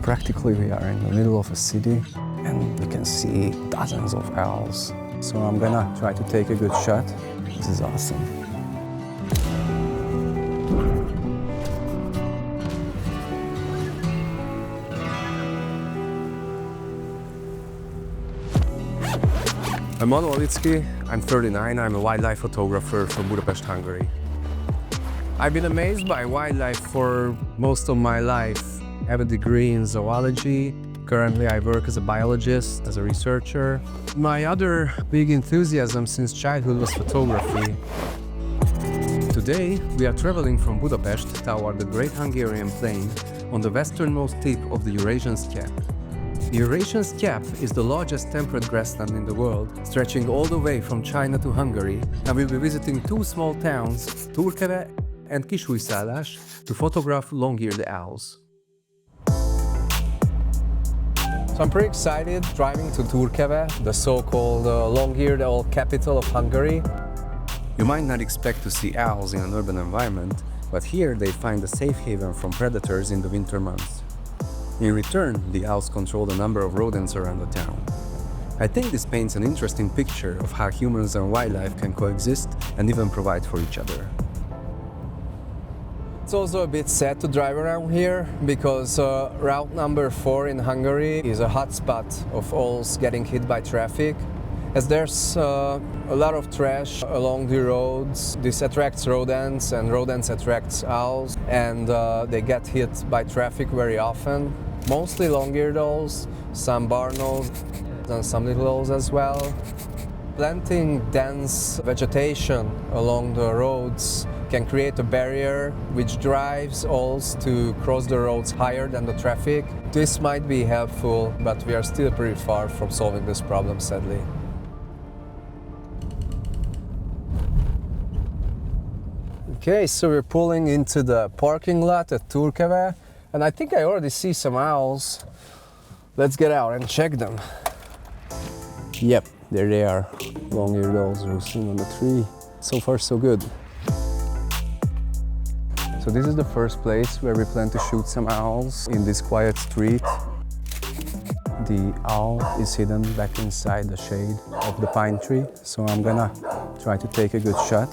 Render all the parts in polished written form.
Practically we are in the middle of a city and we can see dozens of owls. So I'm gonna try to take a good shot. This is awesome. I'm Manó Aliczki, I'm 39, I'm a wildlife photographer from Budapest, Hungary. I've been amazed by wildlife for most of my life. I have a degree in zoology. Currently I work as a biologist, as a researcher. My other big enthusiasm since childhood was photography. Today we are traveling from Budapest toward the Great Hungarian Plain on the westernmost tip of the Eurasian steppe. The Eurasian steppe is the largest temperate grassland in the world, stretching all the way from China to Hungary, and we'll be visiting two small towns, Túrkeve and Kisújszállás, to photograph long-eared owls. So I'm pretty excited driving to Túrkeve, the so-called long-eared owl capital of Hungary. You might not expect to see owls in an urban environment, but here they find a safe haven from predators in the winter months. In return, the owls control the number of rodents around the town. I think this paints an interesting picture of how humans and wildlife can coexist and even provide for each other. It's also a bit sad to drive around here because route number 4 in Hungary is a hotspot of owls getting hit by traffic. As there's a lot of trash along the roads, this attracts rodents and rodents attracts owls, and they get hit by traffic very often. Mostly long-eared owls, some barn owls and some little owls as well. Planting dense vegetation along the roads can create a barrier which drives owls to cross the roads higher than the traffic. This might be helpful, but we are still pretty far from solving this problem, sadly. Okay, so we're pulling into the parking lot at Túrkeve, and I think I already see some owls. Let's get out and check them. Yep, there they are. Long-eared owls roosting on the tree. So far, so good. So this is the first place where we plan to shoot some owls in this quiet street. The owl is hidden back inside the shade of the pine tree, so I'm gonna try to take a good shot.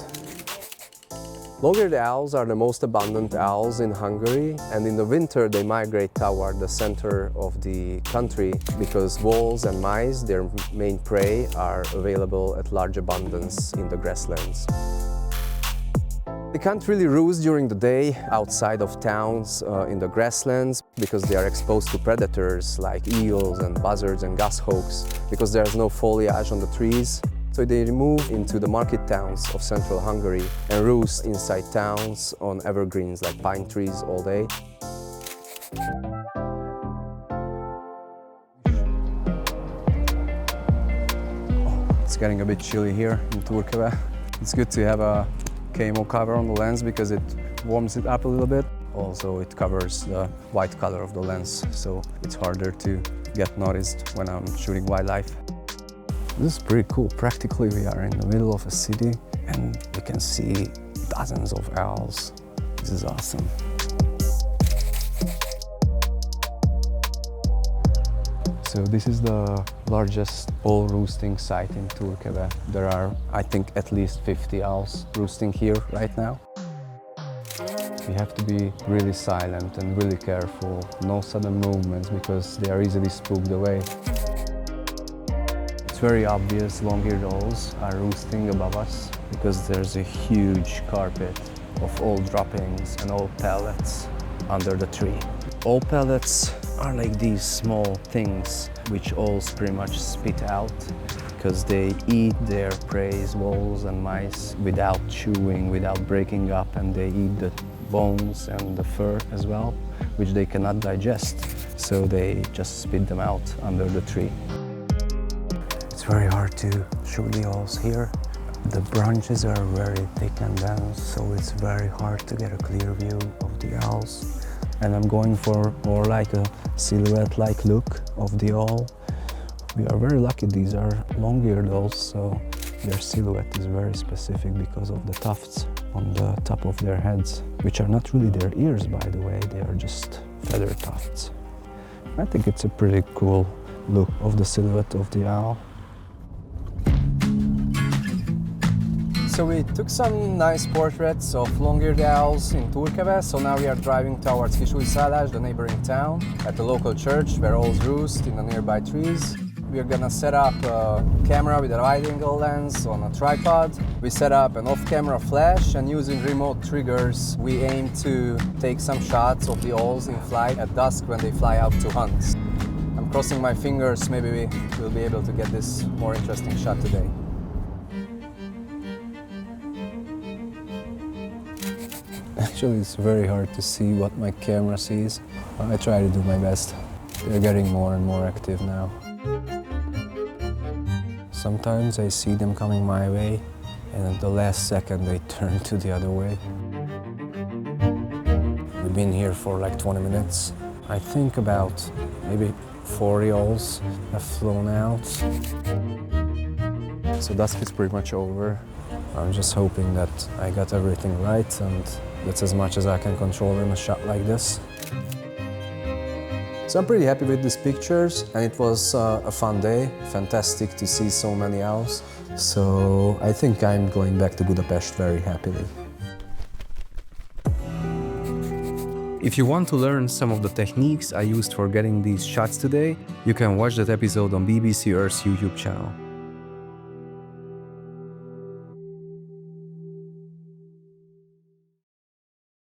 Long-eared owls are the most abundant owls in Hungary, and in the winter they migrate toward the center of the country because voles and mice, their main prey, are available at large abundance in the grasslands. They can't really roost during the day outside of towns in the grasslands because they are exposed to predators like eels and buzzards and goshawks because there's no foliage on the trees. So they move into the market towns of central Hungary and roost inside towns on evergreens like pine trees all day. Oh, it's getting a bit chilly here in Túrkeve. It's good to have a camo cover on the lens because it warms it up a little bit. Also, it covers the white color of the lens, so it's harder to get noticed when I'm shooting wildlife. This is pretty cool. Practically we are in the middle of a city and we can see dozens of owls. This is awesome. So this is the largest owl roosting site in Túrkeve. There are, I think, at least 50 owls roosting here right now. We have to be really silent and really careful. No sudden movements because they are easily spooked away. It's very obvious long-eared owls are roosting above us because there's a huge carpet of owl droppings and owl pellets under the tree. Owl pellets are like these small things which owls pretty much spit out because they eat their prey, voles and mice, without chewing, without breaking up, and they eat the bones and the fur as well, which they cannot digest, so they just spit them out under the tree. It's very hard to shoot the owls here. The branches are very thick and dense, so it's very hard to get a clear view of the owls. And I'm going for more like a silhouette-like look of the owl. We are very lucky, these are long-eared owls, so their silhouette is very specific because of the tufts on the top of their heads, which are not really their ears, by the way, they are just feather tufts. I think it's a pretty cool look of the silhouette of the owl. So we took some nice portraits of long-eared owls in Túrkeve, so now we are driving towards Kisújszállás, the neighboring town, at the local church where owls roost in the nearby trees. We are gonna set up a camera with a wide-angle lens on a tripod. We set up an off-camera flash, and using remote triggers, we aim to take some shots of the owls in flight at dusk when they fly out to hunt. I'm crossing my fingers, maybe we will be able to get this more interesting shot today. Actually, it's very hard to see what my camera sees. I try to do my best. They're getting more and more active now. Sometimes I see them coming my way, and at the last second they turn to the other way. We've been here for like 20 minutes. I think about maybe 40 owls have flown out. So dusk is pretty much over. I'm just hoping that I got everything right, and that's as much as I can control in a shot like this. So I'm pretty happy with these pictures, and it was a fun day. Fantastic to see so many owls. So I think I'm going back to Budapest very happily. If you want to learn some of the techniques I used for getting these shots today, you can watch that episode on BBC Earth's YouTube channel.